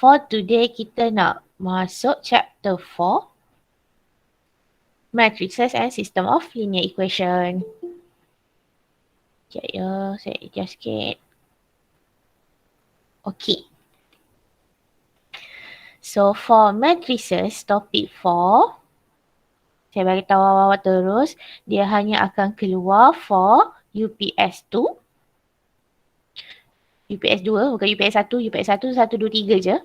for today kita nak masuk chapter 4, Matrices and System of Linear Equation. Sekejap ya, saya adjust sikit. Okay. So for matrices, topic 4, saya bagi tahu awak terus, dia hanya akan keluar for UPS 2. UPS 2, bukan UPS 1, UPS 1, 1, 2, 3 je.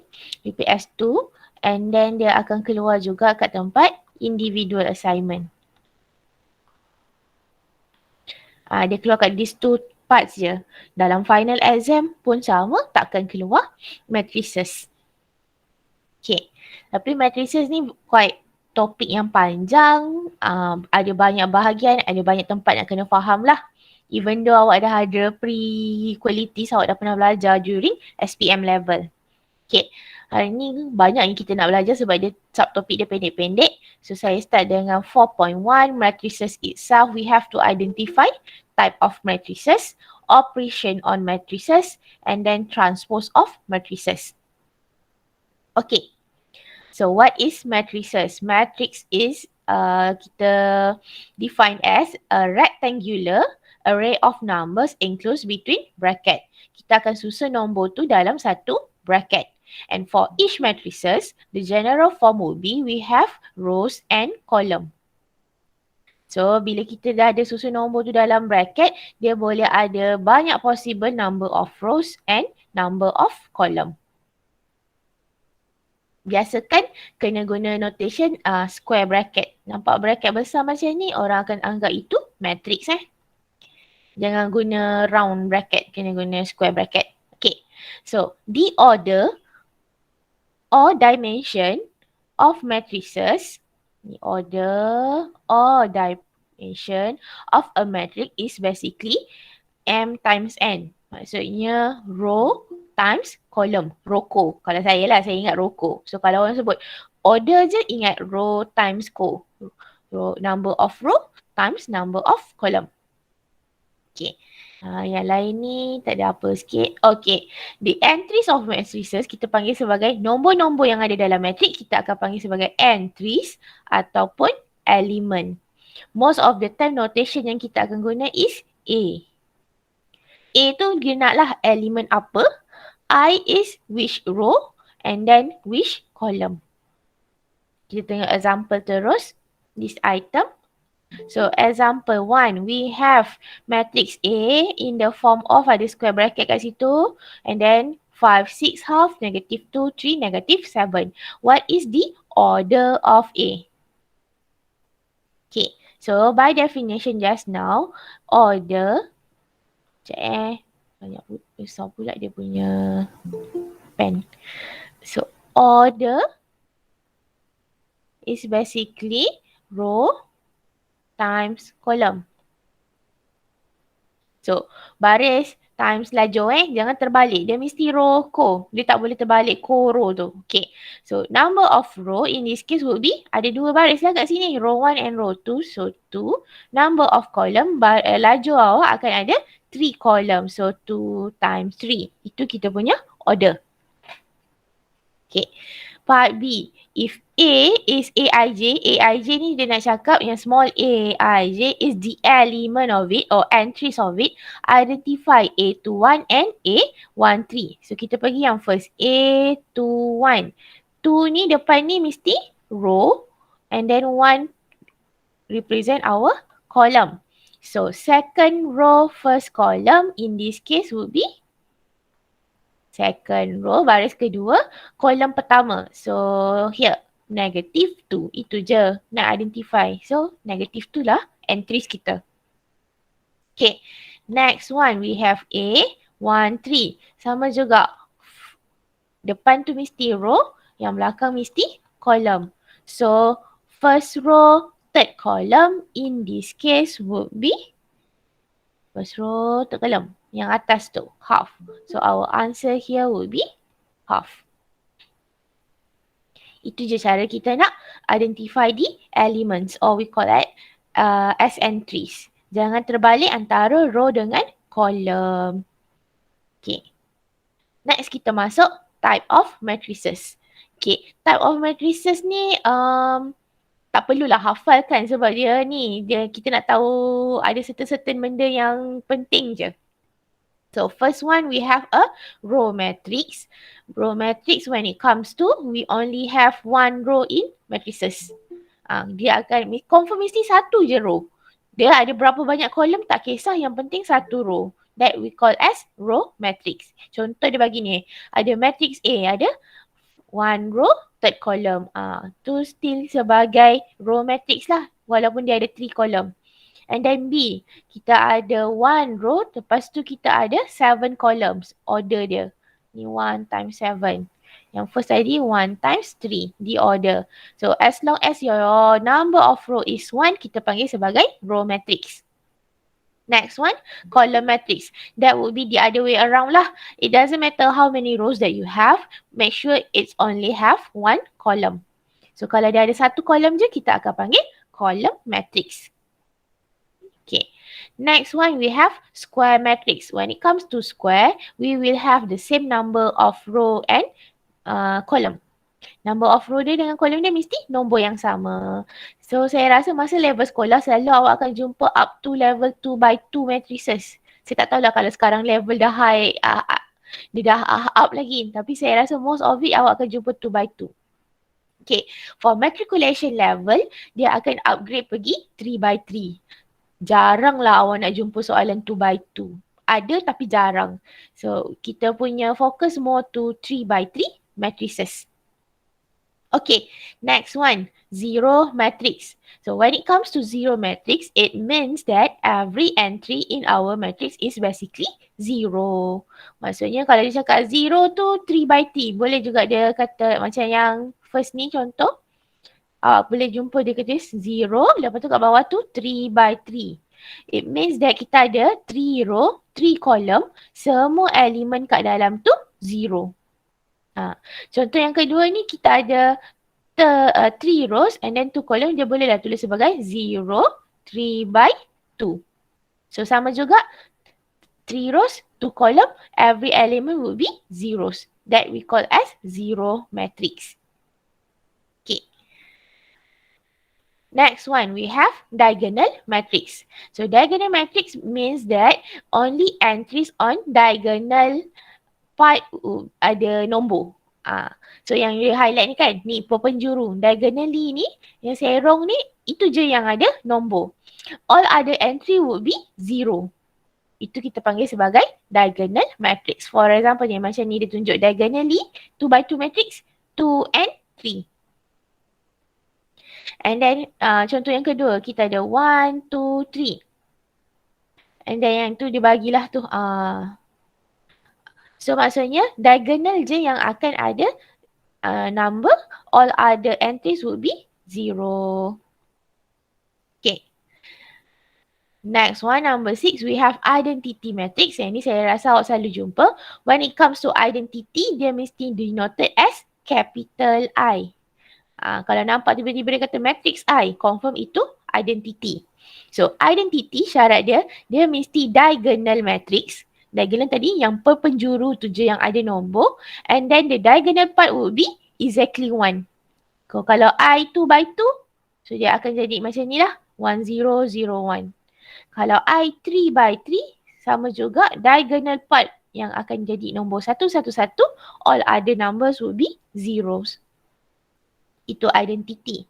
UPS 2, and then dia akan keluar juga kat tempat individual assignment. Dia keluar kat these two parts je. Dalam final exam pun sama, takkan keluar matrices. Okay, tapi matrices ni quite topik yang panjang, ada banyak bahagian, ada banyak tempat nak kena faham lah. Even though awak dah ada pre-qualities, awak dah pernah belajar during SPM level. Okay, hari ni banyak yang kita nak belajar sebab dia subtopik dia pendek-pendek. So saya start dengan 4.1, matrices itself. We have to identify type of matrices, operation on matrices, and then transpose of matrices. Okay, so what is matrices? Matrix is kita define as a rectangular array of numbers enclosed between bracket. Kita akan susun nombor tu dalam satu bracket. And for each matrices, the general form would be we have rows and column. So bila kita dah ada susun nombor tu dalam bracket, dia boleh ada banyak possible number of rows and number of column. Biasakan kena guna notation square bracket. Nampak bracket besar macam ni, orang akan anggap itu matrix Jangan guna round bracket, kena guna square bracket. Okay, so the order or dimension of matrices, the order or dimension of a matrix is basically M times N. Maksudnya row times column, roko. Kalau saya lah, saya ingat roko. So kalau orang sebut order je, ingat row times co. Number of row times number of column. Okay. Yang lain ni tak ada apa sikit. Okay. The entries of matrices kita panggil sebagai nombor-nombor yang ada dalam matrik, kita akan panggil sebagai entries ataupun element. Most of the time notation yang kita akan guna is A. A tu dia naklah elemen apa, I is which row and then which column. Kita tengok example terus, this item. So example 1, we have matrix A in the form of ada square bracket kat situ, and then 5, 6 half, -2, 3, -7. What is the order of A? Okay, so by definition just now, order, banyak besar pula dia punya pen. So order is basically row times column. So baris times lajur jangan terbalik. Dia mesti row ko. Dia tak boleh terbalik ko row tu. Okay. So number of row in this case would be, ada dua baris lah kat sini. Row 1 and row 2. So 2. Number of column, lajur awak akan ada 3 column. So 2 times 3. Itu kita punya order. Okay. Part B. If A is Aij, Aij ni dia nak cakap yang small Aij is the element of it or entries of it. Identify A21 and A13. So kita pergi yang first, A21. 2 ni depan ni mesti row and then 1 represent our column. So second row, first column in this case would be second row, baris kedua, kolom pertama. So here, -2. Itu je nak identify. So -2 lah entries kita. Okay, next one we have A13. Sama juga. Depan tu mesti row, yang belakang mesti column. So first row, third column in this case would be first row, third column. Yang atas tu, half. So our answer here would be half. Itu je cara kita nak identify the elements or we call it as entries. Jangan terbalik antara row dengan column. Okay. Next kita masuk type of matrices. Okay, type of matrices ni tak perlulah hafalkan sebab kita nak tahu ada certain benda yang penting je. So first one we have a row matrix. Row matrix when it comes to we only have one row in matrices. Dia akan confirm mesti satu je row. Dia ada berapa banyak kolom tak kisah, yang penting satu row. That we call as row matrix. Contoh dia bagi ni, ada matrix A, ada one row, third column. Tu still sebagai row matrix lah walaupun dia ada 3 column. And then B, kita ada one row, lepas tu kita ada 7 columns order dia. Ni 1 times 7. Yang first tadi 1 times 3 di order. So as long as your number of row is 1, kita panggil sebagai row matrix. Next one, column matrix. That would be the other way around lah. It doesn't matter how many rows that you have, make sure it's only have one column. So kalau dia ada satu column je, kita akan panggil column matrix. Okay. Next one, we have square matrix. When it comes to square, we will have the same number of row and column. Number of row dia dengan column dia mesti nombor yang sama. So saya rasa masa level sekolah selalu awak akan jumpa up to level 2 by 2 matrices. Saya tak tahulah kalau sekarang level dah high, dia dah up lagi. Tapi saya rasa most of it awak akan jumpa 2 by 2. Okay, for matriculation level, dia akan upgrade pergi 3 by 3. Jaranglah awak nak jumpa soalan 2 by 2. Ada tapi jarang. So, kita punya fokus more to 3 by 3 matrices. Okay, next one, zero matrix. So, when it comes to zero matrix, it means that every entry in our matrix is basically zero. Maksudnya kalau dia cakap zero tu 3 by 3. Boleh juga dia kata macam yang first ni contoh. Boleh jumpa dia kata 0, lepas tu kat bawah tu 3 by 3. It means that kita ada 3 row, 3 column, semua elemen kat dalam tu 0. Contoh yang kedua ni kita ada 3 rows and then 2 column, dia bolehlah tulis sebagai 0, 3 by 2. So sama juga 3 rows, 2 column, every element will be zeros. That we call as zero matrix. Next one, we have diagonal matrix. So diagonal matrix means that only entries on diagonal part ada nombor. So yang dia highlight ni kan, ni perpenjuru. Diagonally ni, yang serong ni, itu je yang ada nombor. All other entry would be zero. Itu kita panggil sebagai diagonal matrix. For example ni, macam ni dia tunjuk diagonally, 2 by 2 matrix, 2 and 3. And then contoh yang kedua, kita ada 1, 2, 3. And then yang tu dia bagilah tu. So maksudnya diagonal je yang akan ada number, all other entries would be 0. Okay. Next one, number 6, we have identity matrix. Yang ni saya rasa awak selalu jumpa. When it comes to identity, dia mesti denoted as capital I. Kalau nampak tiba-tiba dia kata matrix I, confirm itu identity. So identity syarat dia mesti diagonal matrix. Diagonal tadi yang perpenjuru tu je yang ada nombor. And then the diagonal part would be exactly 1. Kalau I 2 by 2, so dia akan jadi macam ni lah. 1, 0, 0, 1. Kalau I 3 by 3, sama juga diagonal part yang akan jadi nombor 1, 1, 1. All other numbers would be zeros. Itu identity.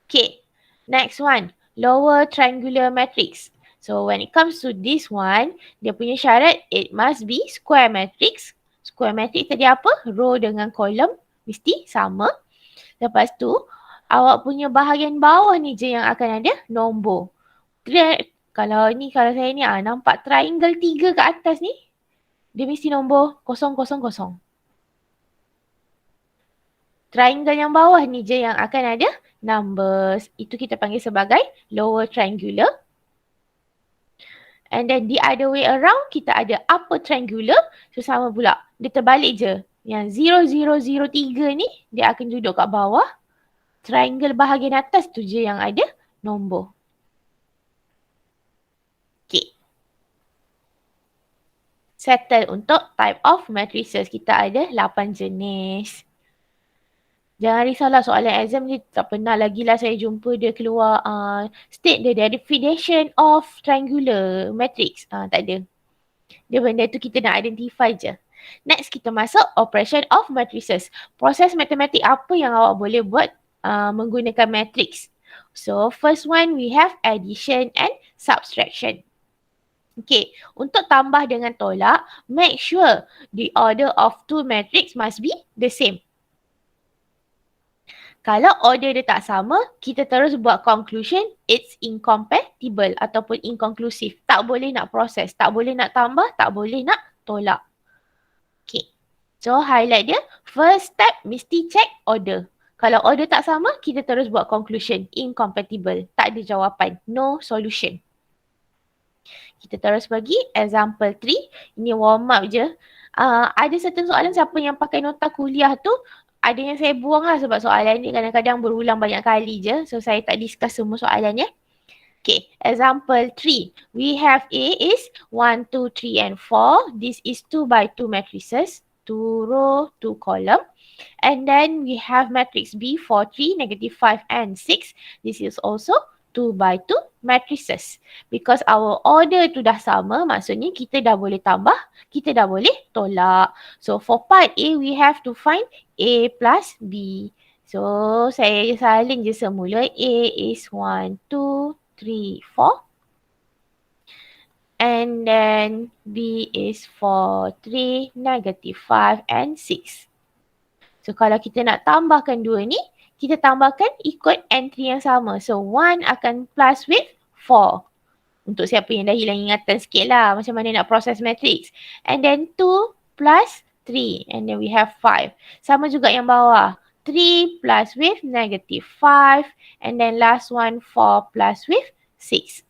Okay, next one, lower triangular matrix. So when it comes to this one, dia punya syarat it must be square matrix. Square matrix tadi apa? Row dengan kolom mesti sama. Lepas tu, awak punya bahagian bawah ni je yang akan ada nombor. Kalau saya ni nampak triangle 3 kat atas ni, dia mesti nombor 0, 0, 0. Triangle yang bawah ni je yang akan ada numbers. Itu kita panggil sebagai lower triangular. And then the other way around, kita ada upper triangular. So sama pula. Dia terbalik je. Yang 0, 0, 0, 3 ni, dia akan duduk kat bawah. Triangle bahagian atas tu je yang ada nombor. Okay. Settle untuk type of matrices. Kita ada 8 jenis. Jangan risaulah soalan exam ni tak pernah lagi lah saya jumpa dia keluar state the definition of triangular matrix. Tak ada. Dia benda tu kita nak identify je. Next kita masuk operation of matrices. Proses matematik apa yang awak boleh buat menggunakan matrix? So first one we have addition and subtraction. Okay, untuk tambah dengan tolak, make sure the order of two matrix must be the same. Kalau order dia tak sama, kita terus buat conclusion it's incompatible ataupun inconclusive. Tak boleh nak proses, tak boleh nak tambah, tak boleh nak tolak. Okay, so highlight dia. First step mesti check order. Kalau order tak sama, kita terus buat conclusion incompatible. Tak ada jawapan, no solution. Kita terus bagi example 3. Ini warm up je. Ada certain soalan siapa yang pakai nota kuliah tu, ada yang saya buang lah sebab soalan ni kadang-kadang berulang banyak kali je. So saya tak discuss semua soalannya. Okay, example 3. We have A is 1, 2, 3 and 4. This is 2 by 2 matrices. 2 row, 2 column. And then we have matrix B 4, 3, negative 5 and 6. This is also 2 by 2 matrices. Because our order tu dah sama, maksudnya kita dah boleh tambah, kita dah boleh tolak. So for part A, we have to find A plus B. So saya salin je semula. A is 1, 2, 3, 4. And then B is 4, 3, negative 5 and 6. So kalau kita nak tambahkan dua ni, kita tambahkan ikut entry yang sama. So 1 akan plus with 4. Untuk siapa yang dah hilang ingatan sikit lah macam mana nak proses matrix. And then 2 plus 3. And then we have 5. Sama juga yang bawah. 3 plus with negative 5. And then last one 4 plus with 6.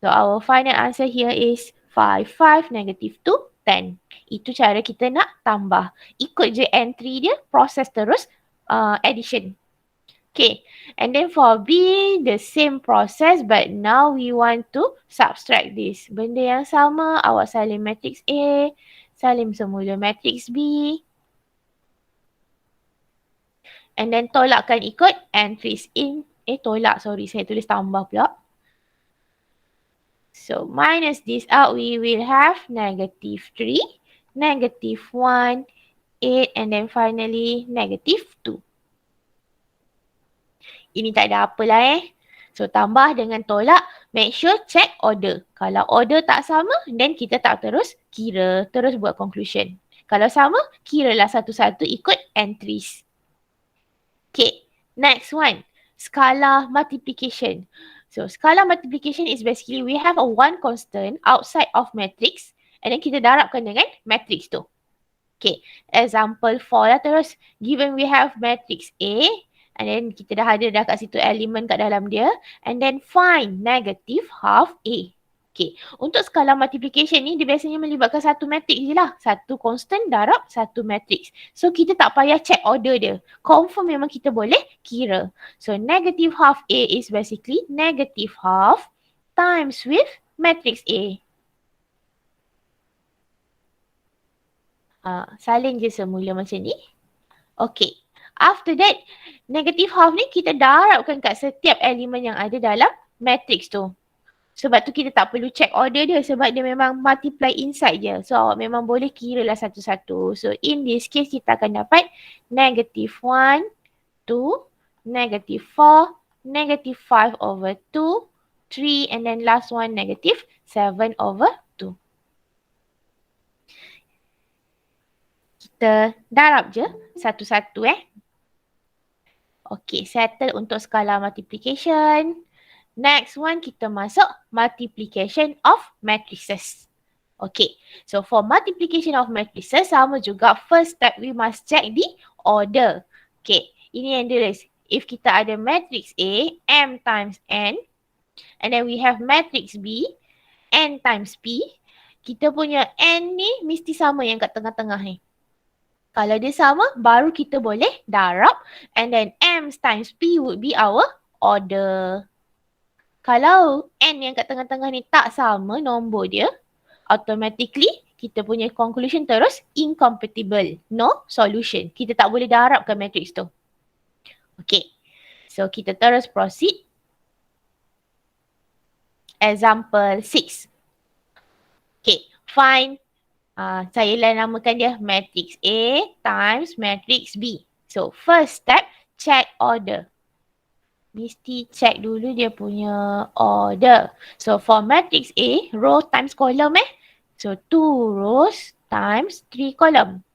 So our final answer here is 5, 5, negative 2, 10. Itu cara kita nak tambah. Ikut je entry dia, proses terus addition. Okay, and then for B, the same process but now we want to subtract this. Benda yang sama, awak salin matrix A, salin semula matrix B. And then tolakkan ikut entries in, saya tulis tambah pula. So minus this out, we will have negative 3, negative 1, 8 and then finally negative 2. Ini tak ada apalah So tambah dengan tolak, make sure check order. Kalau order tak sama, then kita tak terus kira, terus buat conclusion. Kalau sama, kiralah satu-satu ikut entries. Okay, next one. Skala multiplication. So skala multiplication is basically we have a one constant outside of matrix and then kita darabkan dengan matrix tu. Okay, example 4 lah terus. Given we have matrix A and then kita dah ada kat situ elemen kat dalam dia and then find negative half A. Okay, untuk skala multiplication ni dia biasanya melibatkan satu matrix je lah. Satu constant darab satu matrix. So kita tak payah check order dia. Confirm memang kita boleh kira. So negative half A is basically negative half times with matrix A. Salin je semula macam ni. Okay. After that, negative half ni kita darabkan kat setiap elemen yang ada dalam matrix tu. Sebab tu kita tak perlu check order dia sebab dia memang multiply inside je. So awak memang boleh kira lah satu-satu. So in this case kita akan dapat negative 1, 2, negative 4, negative 5 over 2, 3 and then last one negative 7 over 2. Kita darab je satu-satu Okay, settle untuk skala multiplication. Next one kita masuk multiplication of matrices. Okay, so for multiplication of matrices sama juga first step we must check the order. Okay, ini yang dia list. If kita ada matrix A, M times N and then we have matrix B, N times P, kita punya N ni mesti sama yang kat tengah-tengah ni. Kalau dia sama, baru kita boleh darab and then M times P would be our order. Kalau N yang kat tengah-tengah ni tak sama nombor dia, automatically kita punya conclusion terus incompatible. No solution. Kita tak boleh darabkan matrix tu. Okay. So kita terus proceed. Example 6. Okay. Find. Saya namakan dia matrix A times matrix B. So first step, check order. Mesti check dulu dia punya order. So for matrix A, row times column So 2 rows times 3 column.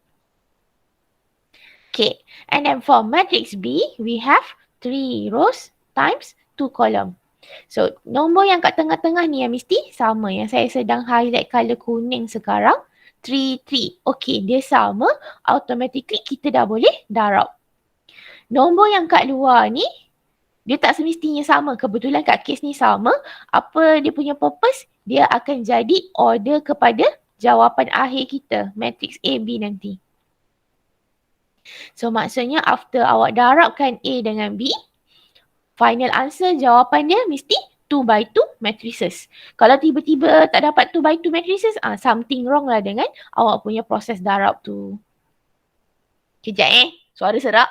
Okay. And then for matrix B, we have 3 rows times 2 column. So nombor yang kat tengah-tengah ni yang mesti sama. Yang saya sedang highlight colour kuning sekarang. 3, 3. Okay, dia sama. Automatically kita dah boleh darab. Nombor yang kat luar ni, dia tak semestinya sama. Kebetulan kat kes ni sama. Apa dia punya purpose? Dia akan jadi order kepada jawapan akhir kita. Matrix A, B nanti. So maksudnya after awak darabkan A dengan B, final answer jawapan dia mesti 2 by 2 matrices. Kalau tiba-tiba tak dapat 2 by 2 matrices, something wrong lah dengan awak punya proses darab tu. Kejap suara serak.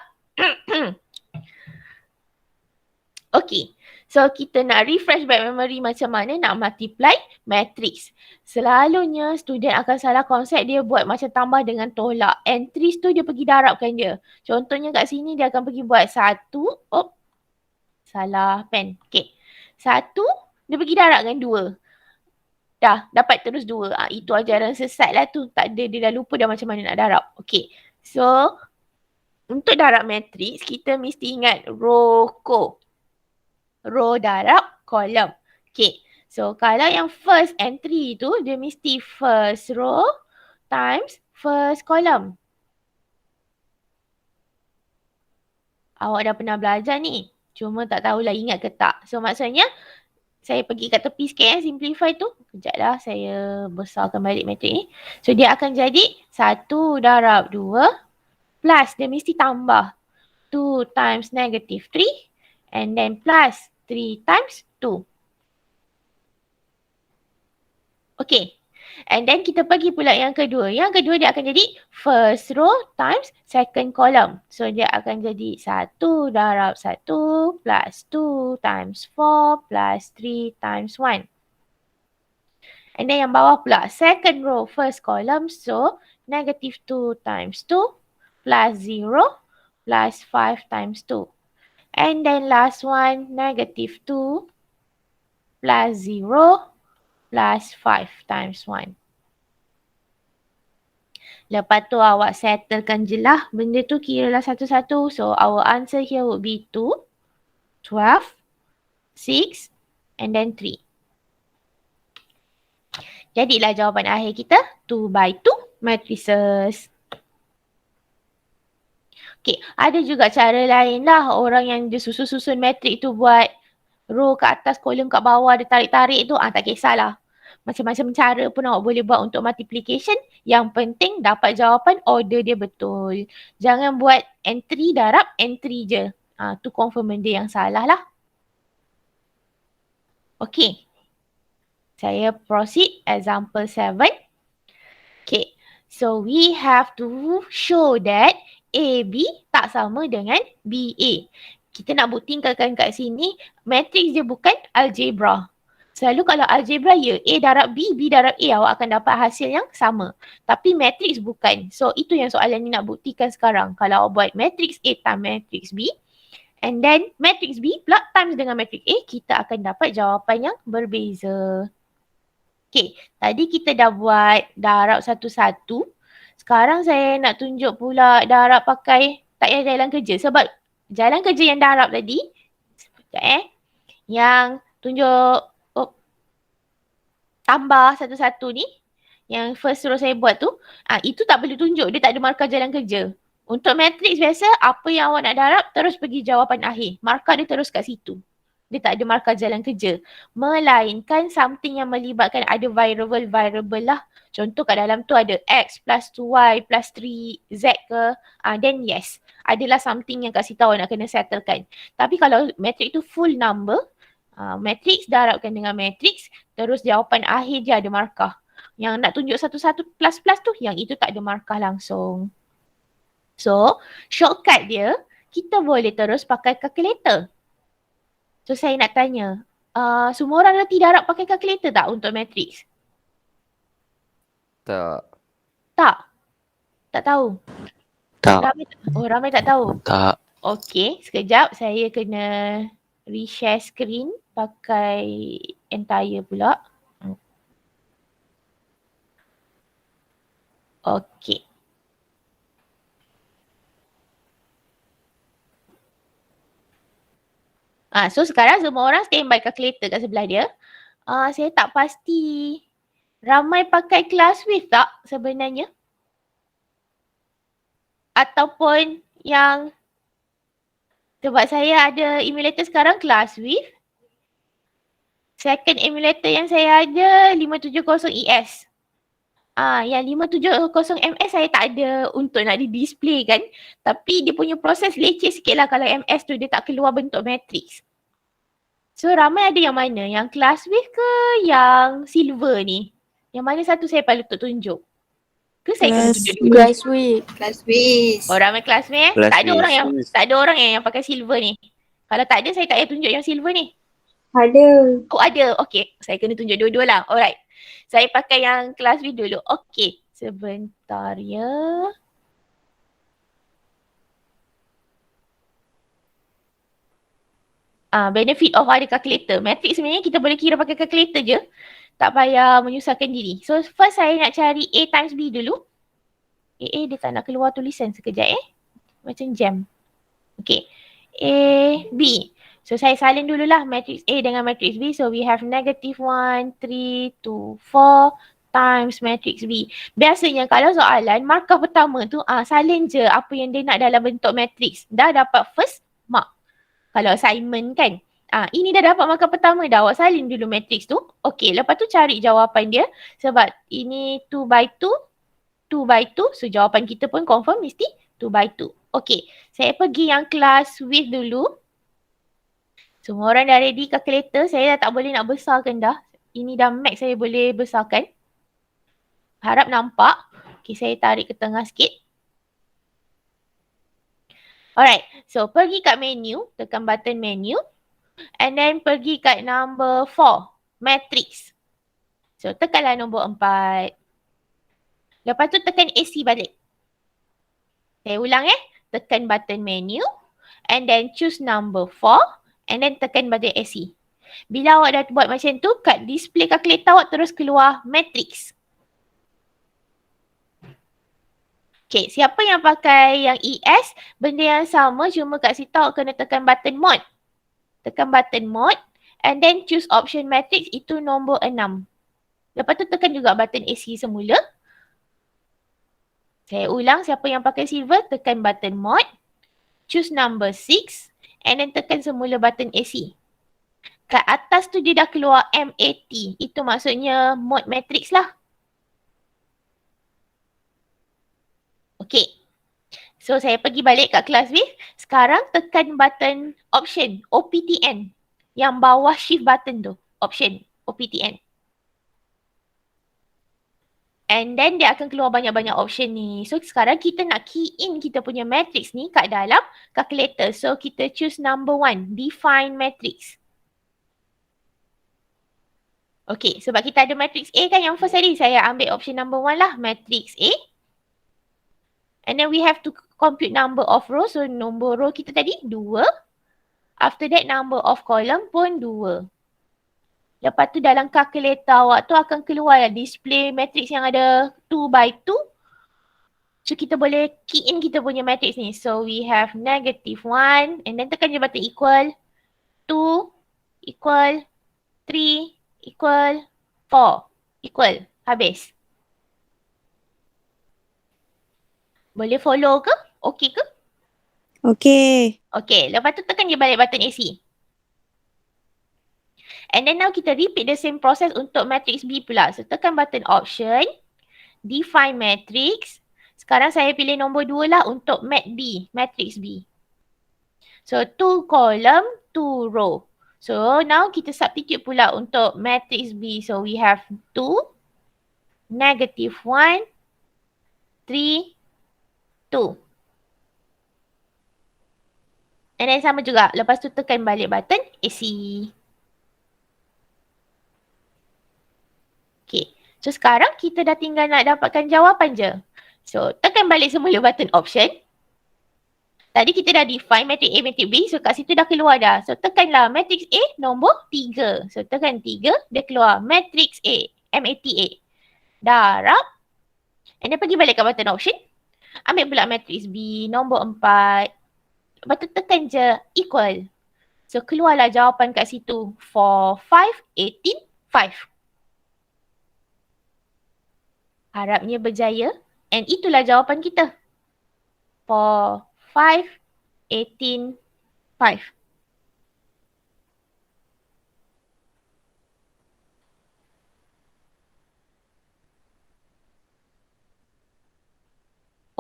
Okay, so kita nak refresh back memory macam mana nak multiply matrix. Selalunya student akan salah konsep, dia buat macam tambah dengan tolak. Entries tu dia pergi darabkan dia. Contohnya kat sini dia akan pergi buat 1. Salah pen. Okay. 1, dia pergi darabkan 2. Dah, dapat terus 2. Itu ajaran sesat lah tu. Tak ada, dia dah lupa dah macam mana nak darab. Okay. So, untuk darab matrix, kita mesti ingat row darab column. Okay. So, kalau yang first entry tu, dia mesti first row times first column. Awak dah pernah belajar ni. Cuma tak tahulah ingat ke tak. So, maksudnya, saya pergi kat tepi sikit simplify tu. Kejap lah, saya besarkan balik matrik ni. So, dia akan jadi 1 darab 2 plus, dia mesti tambah 2 times negative 3 and then plus 3 times 2. Okay. And then kita pergi pula yang kedua. Yang kedua dia akan jadi first row times second column. So dia akan jadi 1 darab 1 plus 2 times 4 plus 3 times 1. And then yang bawah pula second row first column. So negative 2 times 2 plus 0 plus 5 times 2. And then last one negative 2 plus 0 plus 5 times 1. Lepas tu awak settlekan je lah. Benda tu kiralah satu-satu. So our answer here would be 2, 12, 6 and then 3. Jadilah jawapan akhir kita 2 by 2 matrices. Okay, ada juga cara lain lah. Orang yang dia susun-susun matrik tu buat row kat atas, kolom kat bawah, dia tarik-tarik tu, tak kisahlah. Macam-macam cara pun awak boleh buat untuk multiplication. Yang penting dapat jawapan order dia betul. Jangan buat entry darab entry je. Tu confirm benda yang salah lah. Okay. Saya proceed example 7. Okay. So we have to show that AB tak sama dengan BA. Kita nak buktikan kat sini, matrix dia bukan algebra. Selalu kalau algebra ya, A darab B, B darab A, awak akan dapat hasil yang sama. Tapi matrix bukan. So itu yang soalan ni nak buktikan sekarang. Kalau awak buat matrix A times matrix B, and then matrix B pula times dengan matrix A, kita akan dapat jawapan yang berbeza. Okay, tadi kita dah buat darab satu-satu. Sekarang saya nak tunjuk pula darab pakai tak payah jalan kerja. Sebab jalan kerja yang darab tadi, sekejap yang tunjuk tambah satu-satu ni, yang first row saya buat tu, itu tak perlu tunjuk, dia tak ada markah jalan kerja. Untuk matrix biasa, apa yang awak nak darab, terus pergi jawapan akhir. Markah dia terus kat situ. Dia tak ada markah jalan kerja. Melainkan something yang melibatkan ada variable lah. Contoh kat dalam tu ada X plus 2Y plus 3Z ke, then yes. Adalah something yang kat situ awak nak kena settlekan. Tapi kalau matrix tu full number, matrix darabkan dengan matrix, terus jawapan akhir je ada markah. Yang nak tunjuk satu-satu plus-plus tu, yang itu tak ada markah langsung. So, shortcut dia, kita boleh terus pakai calculator. So, saya nak tanya, semua orang nanti darab pakai calculator tak untuk matrix? Tak. Tak? Tak tahu? Tak. Ramai tak tahu? Tak. Okey, sekejap saya kena reshare screen pakai entire pula. Okey. So sekarang semua orang standby calculator kat sebelah dia. Saya tak pasti ramai pakai class width tak sebenarnya? Ataupun yang sebab saya ada emulator sekarang class width. Second emulator yang saya ada 570ES. Yang 570MS saya tak ada untuk nak di-display kan. Tapi dia punya proses leceh sikit lah kalau MS tu dia tak keluar bentuk matrix. So ramai ada yang mana? Yang class width ke yang silver ni? Yang mana satu saya perlu tunjuk? Ke saya kena tunjuk dua? Class width. Class width. Oh ramai class width Class tak ada width. orang yang pakai silver ni. Kalau tak ada saya tak payah tunjuk yang silver ni. Ada. Oh ada. Okay. Saya kena tunjuk dua-dua lah. Alright. Saya pakai yang class width dulu. Okay. Sebentar ya. Benefit of ada calculator. Matrix sebenarnya kita boleh kira pakai calculator je. Tak payah menyusahkan diri. So first saya nak cari A times B dulu. Dia tak nak keluar tulisan sekejap Macam jam. Okay. A, B. So saya salin dululah matrix A dengan matrix B. So we have -1, 3, 2, 4 times matrix B. Biasanya kalau soalan markah pertama tu salin je apa yang dia nak dalam bentuk matrix. Dah dapat first mark. Kalau assignment kan. Ini dah dapat markah pertama dah. Awak salin dulu matrix tu. Okay, lepas tu cari jawapan dia. Sebab ini 2 by 2, 2 by 2. So jawapan kita pun confirm mesti 2 by 2. Okay, saya pergi yang class width dulu. Semua orang dah ready calculator. Saya dah tak boleh nak besarkan dah. Ini dah max saya boleh besarkan. Harap nampak. Okay, saya tarik ke tengah sikit. Alright, so pergi kat menu. Tekan button menu. And then pergi kat number 4. Matrix. So tekanlah nombor 4. Lepas tu tekan AC balik. Saya ulang Tekan button menu. And then choose number 4. And then tekan button AC. Bila awak dah buat macam tu, kat display calculator awak terus keluar matrix. Okay, siapa yang pakai yang ES, benda yang sama cuma kat situ awak kena tekan button mode. Tekan button mode and then choose option matrix, itu nombor 6. Lepas tu tekan juga button AC semula. Saya ulang, siapa yang pakai silver, tekan button mode. Choose number 6 and then tekan semula button AC. Kat atas tu dia dah keluar MAT. Itu maksudnya mode matrix lah. Okay. So saya pergi balik kat class width. Sekarang tekan button option OPTN. Yang bawah shift button tu. Option OPTN. And then dia akan keluar banyak-banyak option ni. So sekarang kita nak key in kita punya matrix ni kat dalam calculator. So kita choose number 1. Define matrix. Okay, sebab kita ada matrix A kan yang first tadi. Saya ambil option number 1 lah. Matrix A. And then we have to compute number of row. So nombor row kita tadi 2. After that number of column pun 2. Lepas tu dalam calculator awak tu akan keluar display matrix yang ada 2 by 2. So kita boleh key in kita punya matrix ni. So we have -1 and then tekan je button equal 2 equal 3 equal 4 equal. Habis. Boleh follow ke? Okay ke? Okay. Okay, lepas tu tekan je balik button AC. And then now kita repeat the same process untuk matrix B pula. So tekan button option, define matrix. Sekarang saya pilih nombor 2 lah untuk mat B, matrix B. So 2 column, 2 row. So now kita substitute pula untuk matrix B. So we have 2 -1, 3, 2. And then sama juga. Lepas tu tekan balik button AC. Okay. So sekarang kita dah tinggal nak dapatkan jawapan je. So tekan balik semula button option. Tadi kita dah define matrix A, matrix B. So kat situ dah keluar dah. So tekanlah matrix A nombor 3. So tekan 3, dia keluar matrix A. M-A-T-A. Darab. And then pergi balik ke button option. Ambil pula matrix B nombor 4. Lepas tu tekan je equal. So keluarlah jawapan kat situ. 4, 5, 18, 5. Harapnya berjaya. And itulah jawapan kita. 4, 5, 18, 5.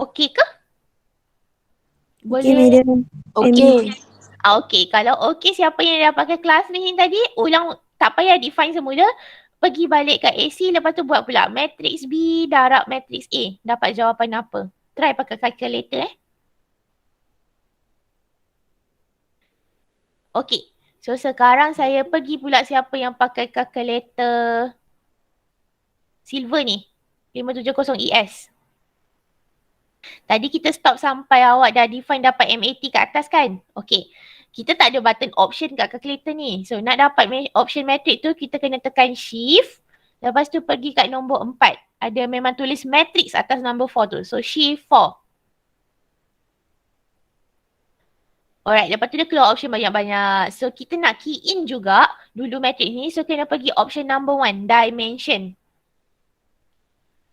Okey ke? Okay, madam. Okey. Okey, kalau okey siapa yang dapatkan kelas ni tadi, ulang, tak payah define semula. Pergi balik kat AC, lepas tu buat pula matrix B darab matrix A. Dapat jawapan apa? Try pakai calculator Okey, so sekarang saya pergi pula siapa yang pakai calculator silver ni. 570ES. Tadi kita stop sampai awak dah define dapat MAT kat atas kan? Okey. Kita tak ada button option kat calculator ni. So nak dapat option matrix tu kita kena tekan shift. Lepas tu pergi kat nombor 4. Ada memang tulis matrix atas nombor 4 tu. So shift 4. Alright, lepas tu dia keluar option banyak-banyak. So kita nak key in juga dulu matrix ni. So kena pergi option number 1, dimension.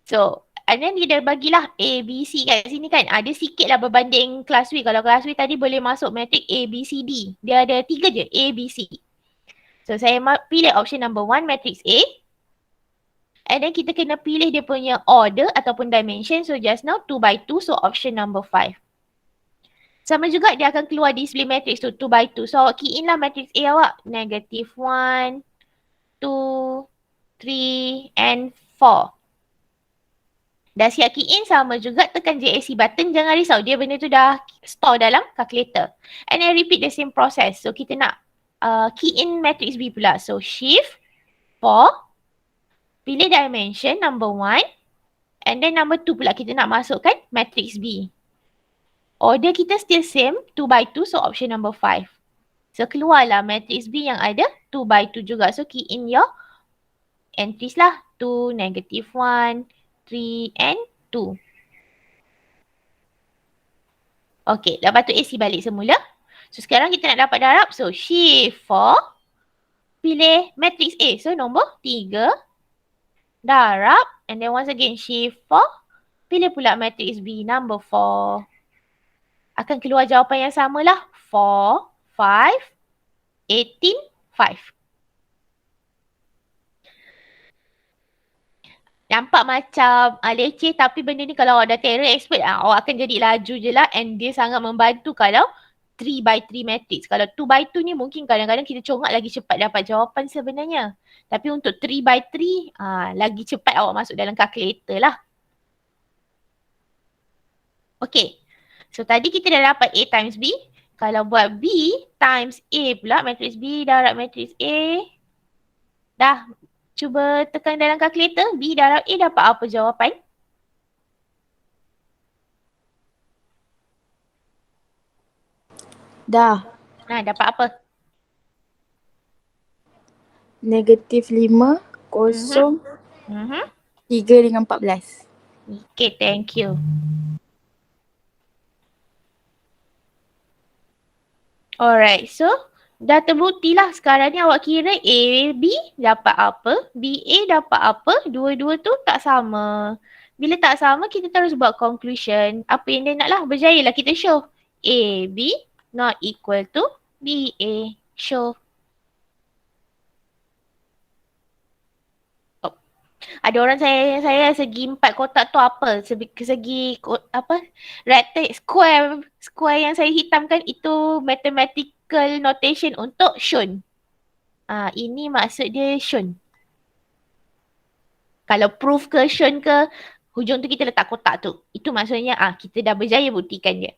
So and then dia dah bagilah A, B, C kat sini kan. Ada sikit lah berbanding kelas W. Kalau kelas W tadi boleh masuk matrix A, B, C, D. Dia ada 3 je, A, B, C. So saya pilih option number 1, matrix A. And then kita kena pilih dia punya order ataupun dimension. So just now 2 by 2, so option number 5. Sama juga dia akan keluar display matrix tu 2 by 2. So key in lah matrix A awak. -1, 2, 3 and 4. Dah siap key in, sama juga tekan JAC button. Jangan risau, dia benda tu dah store dalam calculator. And then repeat the same process. So kita nak key in matrix B pula. So shift 4. Pilih dimension number 1. And then number 2 pula kita nak masukkan matrix B. Order kita still same, 2 by 2, so option number 5. So keluarlah matrix B yang ada 2 by 2 juga. So key in your entries lah. 2, -1, 3 and 2. Okay, lepas tu AC balik semula. So sekarang kita nak dapat darab. So shift 4. Pilih matrix A. So nombor 3. Darab. And then once again shift 4. Pilih pula matrix B number 4. Akan keluar jawapan yang samalah. 4, 5, 18, 5. Nampak macam leceh, tapi benda ni kalau awak dah terror expert, awak akan jadi laju je lah, and dia sangat membantu kalau 3 by 3 matrix. Kalau 2 by 2 ni mungkin kadang-kadang kita congak lagi cepat dapat jawapan sebenarnya. Tapi untuk 3 by 3, lagi cepat awak masuk dalam calculator lah. Okay. So tadi kita dah dapat A times B. Kalau buat B times A pula, matrix B darab matrix A. Dah. Cuba tekan dalam kalkulator, B darab A dapat apa jawapan? Dah. Dapat apa? -5, 0, 3 dengan 14. Okay, thank you. Alright, so dah terbukti lah sekarang ni awak kira A, B dapat apa, B, A dapat apa, dua-dua tu tak sama. Bila tak sama, kita terus buat conclusion. Apa yang dia nak lah, berjaya lah kita show. A, B not equal to B, A. Show. Oh. Ada orang saya segi 4 kotak tu apa? Segi apa? Rectangle, square yang saya hitamkan itu mathematical notation untuk shown. Ini maksud dia shown. Kalau proof ke, shown ke, hujung tu kita letak kotak tu. Itu maksudnya kita dah berjaya buktikan dia.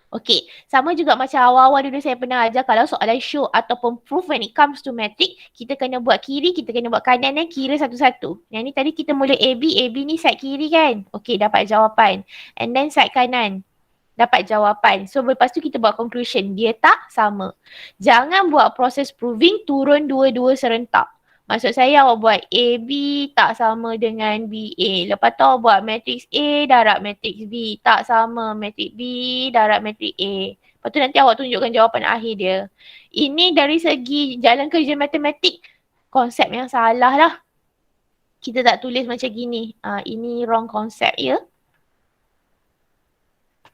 Okey, sama juga macam awal-awal dulu saya pernah ajar kalau soalan show ataupun proof when it comes to matrix, kita kena buat kiri, kita kena buat kanan dan kira satu-satu. Yang ni tadi kita mula AB ni side kiri kan? Okey, dapat jawapan. And then side kanan, dapat jawapan. So lepas tu kita buat conclusion, dia tak sama. Jangan buat proses proving turun dua-dua serentak. Maksud saya awak buat AB tak sama dengan BA. Lepas tu awak buat matrix A darab matrix B. Tak sama matrix B darab matrix A. Lepas tu nanti awak tunjukkan jawapan akhir dia. Ini dari segi jalan kerja matematik, konsep yang salah lah. Kita tak tulis macam gini. Ini wrong konsep ya.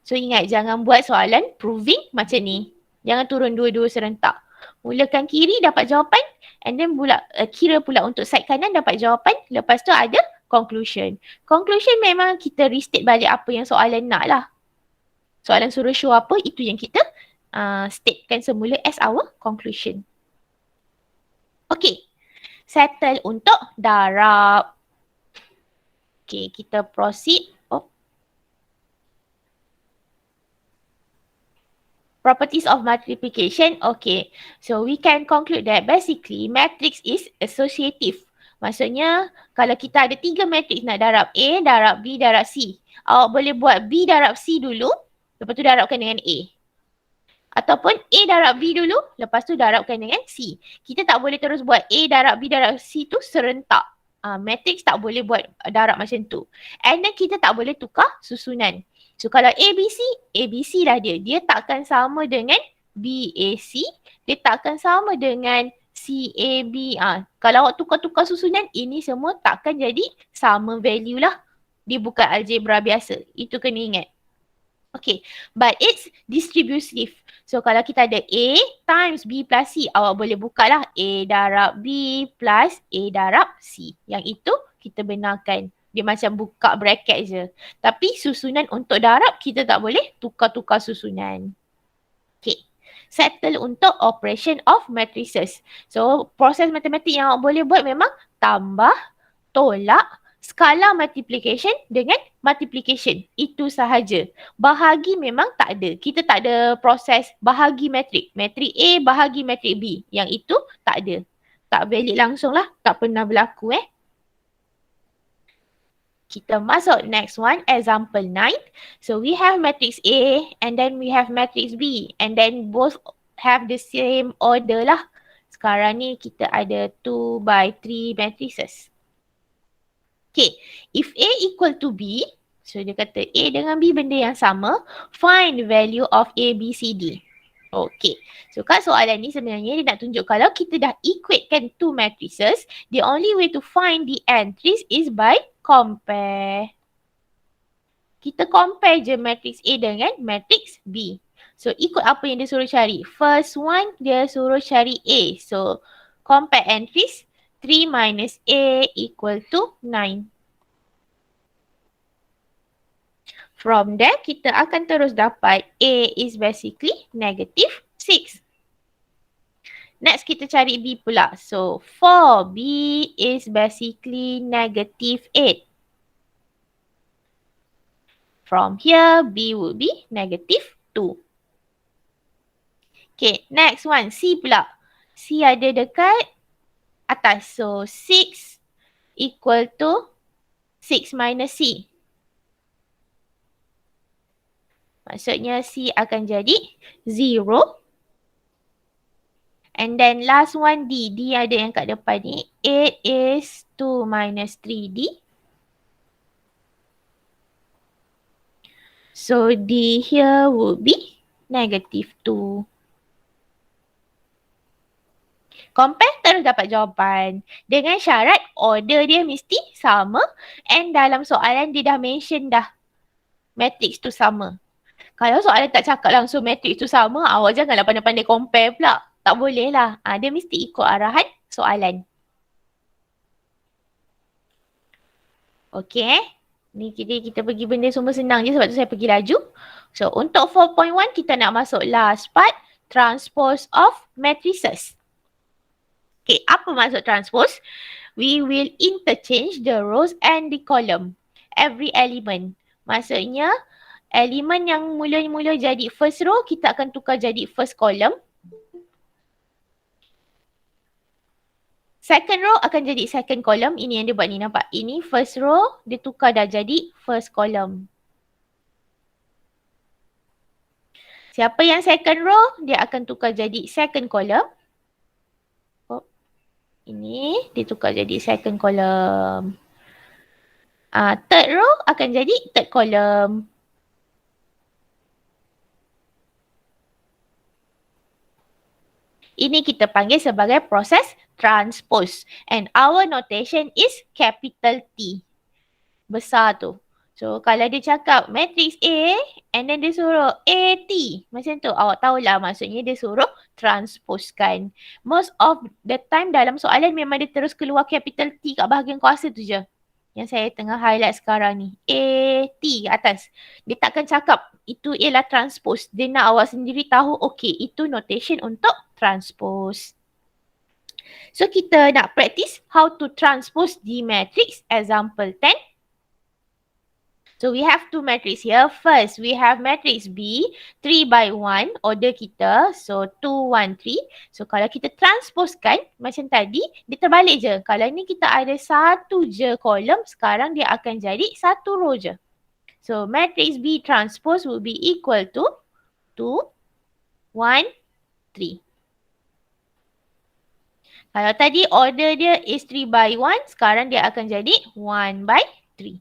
So ingat jangan buat soalan proving macam ni. Jangan turun dua-dua serentak. Mulakan kiri dapat jawapan and then kira pula untuk side kanan dapat jawapan. Lepas tu ada conclusion. Conclusion memang kita restate balik apa yang soalan nak lah. Soalan suruh show apa, itu yang kita statekan semula as our conclusion. Okay. Settle untuk darab. Okay, kita proceed. Properties of multiplication. Okay. So we can conclude that basically matrix is associative. Maksudnya kalau kita ada 3 matrix nak darab A, darab B, darab C. Awak boleh buat B darab C dulu. Lepas tu darabkan dengan A. Ataupun A darab B dulu. Lepas tu darabkan dengan C. Kita tak boleh terus buat A darab B darab C tu serentak. Matrix tak boleh buat darab macam tu. And then kita tak boleh tukar susunan. So kalau ABC lah dia. Dia takkan sama dengan BAC. Dia takkan sama dengan CAB. Kalau awak tukar-tukar susunan, ini semua takkan jadi sama value lah. Dia bukan algebra biasa. Itu kena ingat. Okay. But it's distributive. So kalau kita ada A times B plus C, awak boleh buka lah A darab B plus A darab C. Yang itu kita benarkan. Dia macam buka bracket je. Tapi susunan untuk darab kita tak boleh tukar-tukar susunan. Okay. Settle untuk operation of matrices. So proses matematik yang awak boleh buat memang tambah, tolak, skala multiplication dengan multiplication. Itu sahaja. Bahagi memang tak ada. Kita tak ada proses bahagi matrik. Matrik A bahagi matrik B. Yang itu tak ada. Tak valid langsung lah. Tak pernah berlaku Kita masuk next one, example 9. So we have matrix A and then we have matrix B and then both have the same order lah. Sekarang ni kita ada 2 by 3 matrices. Okay, if A equal to B, so dia kata A dengan B benda yang sama, find the value of A, B, C, D. Okay, so kat soalan ni sebenarnya dia nak tunjuk kalau kita dah equatekan 2 matrices, the only way to find the entries is by compare. Kita compare je matrix A dengan matrix B. So ikut apa yang dia suruh cari. First one dia suruh cari A. So compare entries. 3 minus A equal to 9. From there kita akan terus dapat A is basically negative 6. Next kita cari B pula. So 4B is basically negative 8. From here B would be negative 2. Okay, next one C pula. C ada dekat atas. So 6 equal to 6 minus C. Maksudnya C akan jadi 0. And then last one D. D ada yang kat depan ni. 8 is 2 minus 3D. So D here would be negative 2. Compare terus dapat jawapan. Dengan syarat order dia mesti sama. And dalam soalan dia dah mention dah matrix tu sama. Kalau soalan tak cakap langsung matrix tu sama, awak janganlah pandai-pandai compare pula. Tak boleh lah. Dia mesti ikut arahan soalan. Okay. Ni kita pergi benda semua senang je sebab tu saya pergi laju. So untuk 4.1 kita nak masuk last part. Transpose of matrices. Okay, apa maksud transpose? we will interchange the rows and the column. Every element. Maksudnya, elemen yang mula-mula jadi first row, kita akan tukar jadi first column. Second row akan jadi second column. Ini yang dia buat ni, nampak? Ini first row, dia tukar dah jadi first column. Siapa yang second row, dia akan tukar jadi second column. Ini ditukar jadi second column. Third row akan jadi third column. Ini kita panggil sebagai proses transpose. And our notation is capital T. Besar tu. So kalau dia cakap matrix A and then dia suruh AT. Macam tu. Awak tahulah maksudnya dia suruh transposekan. Most of the time dalam soalan memang dia terus keluar capital T kat bahagian kuasa tu je. Yang saya tengah highlight sekarang ni. AT kat atas. Dia takkan cakap itu ialah transpose. Dia nak awak sendiri tahu okay itu notation untuk transpose. So kita nak practice how to transpose the matrix. Example 10. So we have two matrices here. First, we have matrix B, 3 by 1, order kita. So 2, 1, 3. So kalau kita transposekan macam tadi, dia terbalik je. Kalau ni kita ada satu je kolom, sekarang dia akan jadi satu row je. So matrix B transpose will be equal to 2, 1, 3. Kalau tadi order dia is 3 by 1, sekarang dia akan jadi 1 by 3.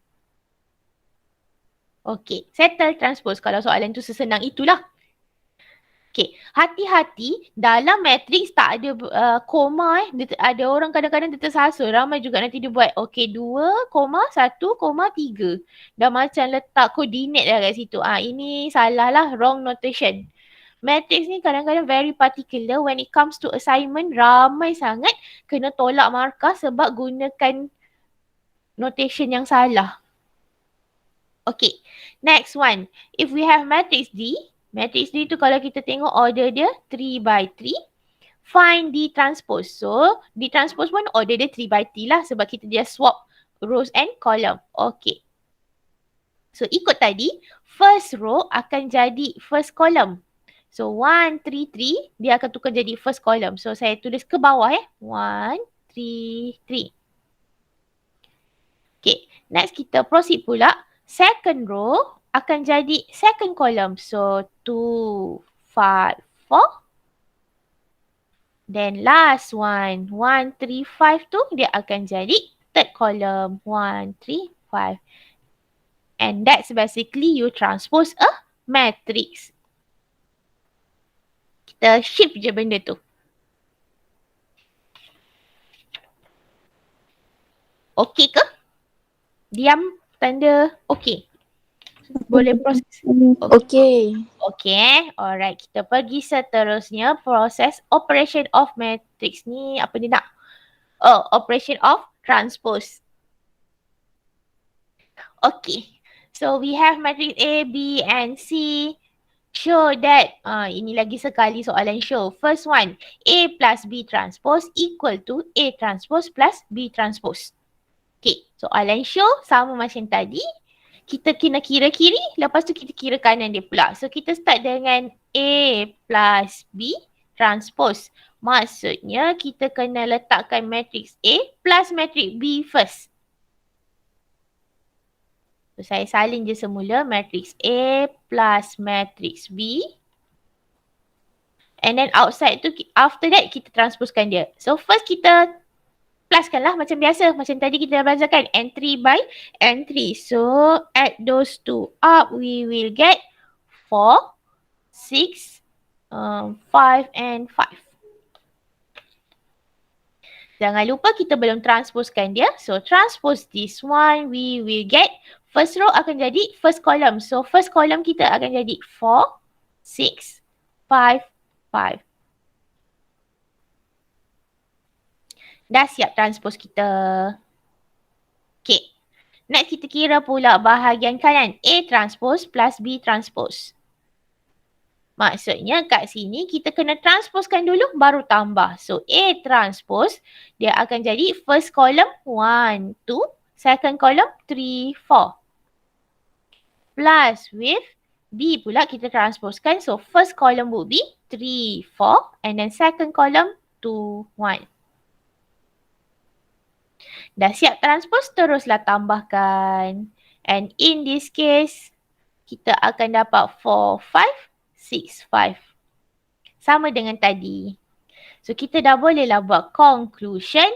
Okay, settle transpose kalau soalan tu sesenang itulah. Okay, hati-hati dalam matrix tak ada koma ada orang kadang-kadang dia tersasul. Ramai juga nanti dia buat okay 2, 1, 3. Dah macam letak koordinat dah kat situ. Ini salah lah, wrong notation. Matrix ni kadang-kadang very particular when it comes to assignment. Ramai sangat kena tolak markah sebab gunakan notation yang salah. Okay, next one. If we have matrix D tu kalau kita tengok order dia 3 by 3. Find D transpose. So, D transpose pun order dia 3 by 3 lah sebab kita just swap rows and column. Okay. So, ikut tadi, first row akan jadi first column. So, 1, 3, 3, dia akan tukar jadi first column. So, saya tulis ke bawah 1, 3, 3. Okay, next kita proceed pula. Second row akan jadi second column. So 2, 5, 4. Then last one, 1, 3, 5 tu dia akan jadi third column. 1, 3, 5. And that's basically you transpose a matrix. Kita shift je benda tu. Okay ke? Diam tanda okay. Boleh proses. Okay. Okay, alright. Kita pergi seterusnya. Proses operation of matrix ni apa dia nak? Oh, operation of transpose. Okay. So we have matrix A, B and C. Show that, ini lagi sekali soalan show. First one, A plus B transpose equal to A transpose plus B transpose. Okay, soalan show sama macam tadi. Kita kena kira kiri, lepas tu kita kira kanan dia pula. So kita start dengan A plus B transpose. Maksudnya kita kena letakkan matrix A plus matrix B first. So saya salin je semula matrix A plus matrix B. And then outside tu, after that kita transposekan dia. So first kita pluskan lah macam biasa. Macam tadi kita dah belajarkan N3 by N3. So add those two up, we will get 4, 6, 5 and 5. Jangan lupa kita belum transposekan dia. So transpose this one, we will get first row akan jadi first column. So first column kita akan jadi 4, 6, 5, 5. Dah siap transpose kita. Okay. Next kita kira pula bahagian kanan. A transpose plus B transpose. Maksudnya kat sini kita kena transposkan dulu baru tambah. So A transpose dia akan jadi first column 1, 2, second column 3, 4. Plus with B pula kita transposkan. So first column would be 3, 4 and then second column 2, 1. Dah siap transpose, teruslah tambahkan. And in this case, kita akan dapat 4, 5, 6, 5. Sama dengan tadi. So kita dah bolehlah buat conclusion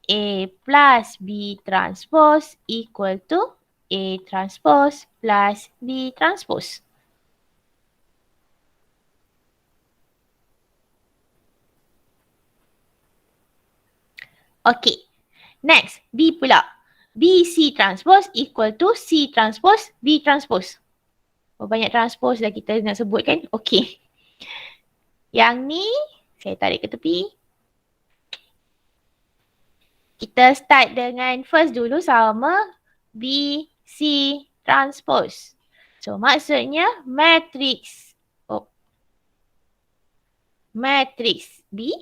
A plus B transpose equal to A transpose plus B transpose. Okay. Next, B pula. BC transpose equal to C transpose B transpose. Oh, banyak transpose dah kita nak sebut kan? Okay. Yang ni, saya tarik ke tepi. Kita start dengan first dulu sama BC transpose. So, maksudnya matrix. Matrix B.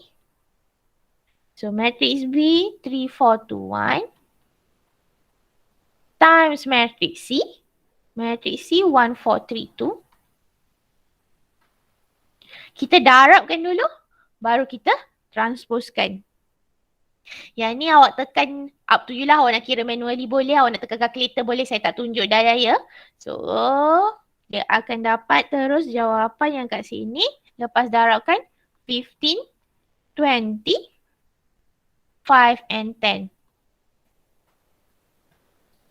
So, matrix B 3, 4, 2, 1 times matrix C. Matrix C 1, 4, 3, 2. Kita darabkan dulu, baru kita transposkan. Yang ni awak tekan, up to you lah, awak nak kira manually boleh, awak nak tekan calculator boleh, saya tak tunjuk dah ya. So, dia akan dapat terus jawapan yang kat sini. Lepas darabkan 15, 20, 5 and 10.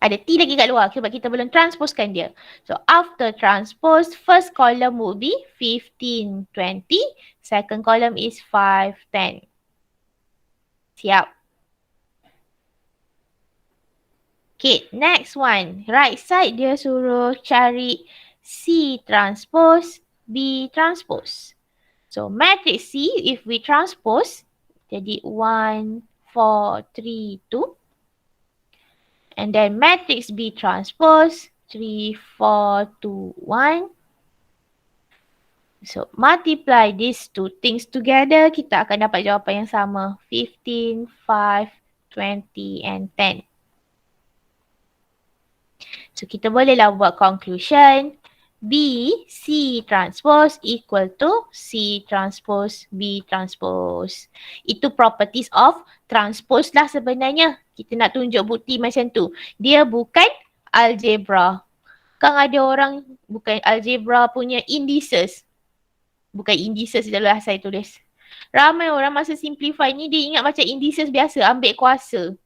Ada T lagi kat luar sebab kita belum transposkan dia. So, after transpose, first column will be 15, 20. Second column is 5, 10. Siap. Okay, next one. Right side dia suruh cari C transpose, B transpose. So, matrix C, if we transpose, jadi 1, 4, 3, 2. And then matrix B transpose 3, 4, 2, 1. So multiply these two things together, kita akan dapat jawapan yang sama. 15, 5, 20 and 10. So kita bolehlah buat conclusion. B, C transpose equal to C transpose B transpose. Itu properties of transpose lah sebenarnya. Kita nak tunjuk bukti macam tu. Dia bukan algebra. Kan ada orang bukan algebra punya indices. Bukan indices adalah saya tulis. Ramai orang masa simplify ni dia ingat macam indices biasa, ambil kuasa.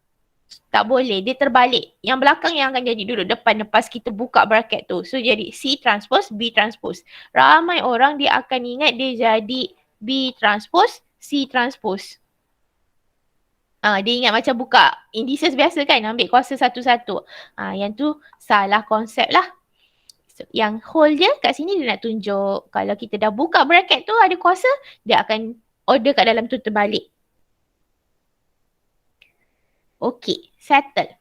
Tak boleh, dia terbalik. Yang belakang yang akan jadi duduk depan lepas kita buka bracket tu. So jadi C transpose, B transpose. Ramai orang dia akan ingat dia jadi B transpose, C transpose. Dia ingat macam buka indices biasa kan, ambil kuasa satu-satu. Yang tu salah konsep lah. So, yang whole dia kat sini dia nak tunjuk kalau kita dah buka bracket tu ada kuasa, dia akan order kat dalam tu terbalik. Okay, settle.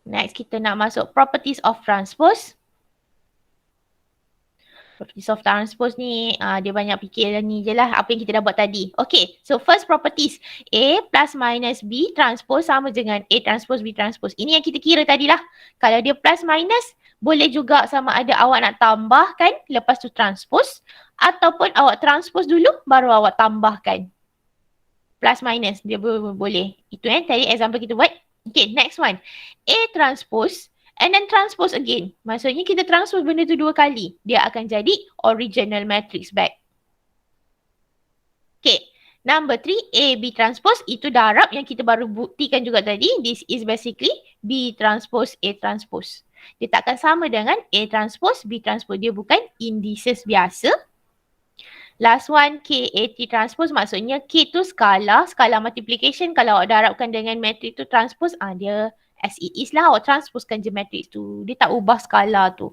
Next, kita nak masuk properties of transpose. Properties of transpose ni, dia banyak fikir ni je lah apa yang kita dah buat tadi. Okay, so first properties. A plus minus B transpose sama dengan A transpose B transpose. Ini yang kita kira tadi lah. Kalau dia plus minus, boleh juga sama ada awak nak tambahkan lepas tu transpose. Ataupun awak transpose dulu baru awak tambahkan. Plus minus, dia boleh. Itu tadi example kita buat. Okay, next one. A transpose and then transpose again. Maksudnya kita transpose benda tu 2 kali. Dia akan jadi original matrix back. Okay. Number 3, A, B transpose. Itu darab yang kita baru buktikan juga tadi. This is basically B transpose, A transpose. Dia takkan sama dengan A transpose, B transpose. Dia bukan indices biasa. Last one, K, A, T transpose. Maksudnya K tu skala multiplication. Kalau awak darabkan dengan matrix tu transpose, dia as it is lah, awak transposekan je matrix tu. Dia tak ubah skala tu.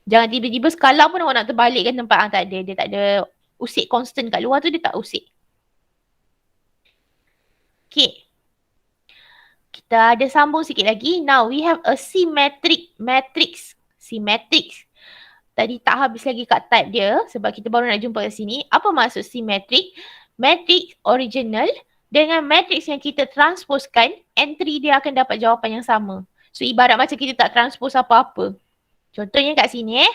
Jangan tiba-tiba skala pun awak nak terbalikkan tempat. Tak ada. Dia tak ada usik constant kat luar tu, dia tak usik. Okay. Kita ada sambung sikit lagi. Now we have a symmetric matrix. Symmetric. Tadi tak habis lagi kat type dia sebab kita baru nak jumpa kat sini. Apa maksud symmetric? Matrix original dengan matrix yang kita transposkan, entry dia akan dapat jawapan yang sama. So ibarat macam kita tak transpose apa-apa. Contohnya kat sini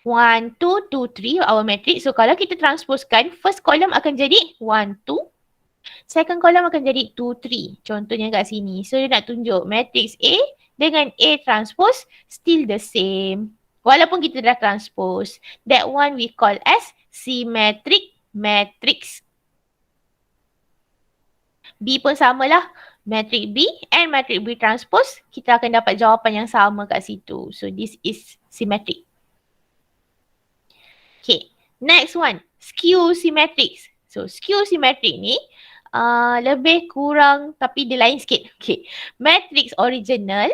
1, 2, 2, 3 our matrix. So kalau kita transposkan, first column akan jadi 1, 2. Second column akan jadi 2, 3. Contohnya kat sini. So dia nak tunjuk matrix A dengan A transpose still the same. Walaupun kita dah transpose. That one we call as symmetric matrix. B pun samalah. Matrix B and matrix B transpose. Kita akan dapat jawapan yang sama kat situ. So this is symmetric. Okay. Next one. Skew symmetric. So skew symmetric ni lebih kurang tapi dia lain sikit. Okay. Matrix original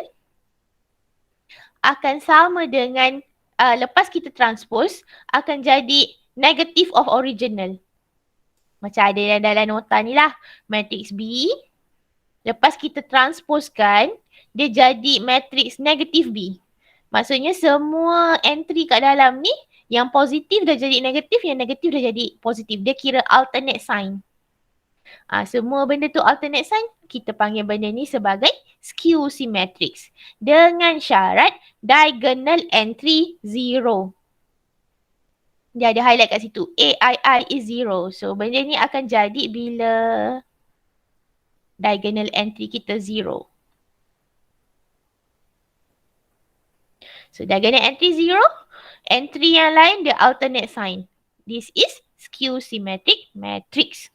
akan sama dengan lepas kita transpose akan jadi negative of original. Macam ada dalam nota ni lah. Matrix B. Lepas kita transposekan, dia jadi matrix negative B. Maksudnya semua entry kat dalam ni, yang positif dah jadi negatif, yang negatif dah jadi positif. Dia kira alternate sign. Semua benda tu alternate sign, kita panggil benda ni sebagai skew symmetric. Dengan syarat diagonal entry 0. Dia ada highlight kat situ. AII is 0. So benda ni akan jadi bila diagonal entry kita 0. So diagonal entry 0. Entry yang lain dia alternate sign. This is skew symmetric matrix.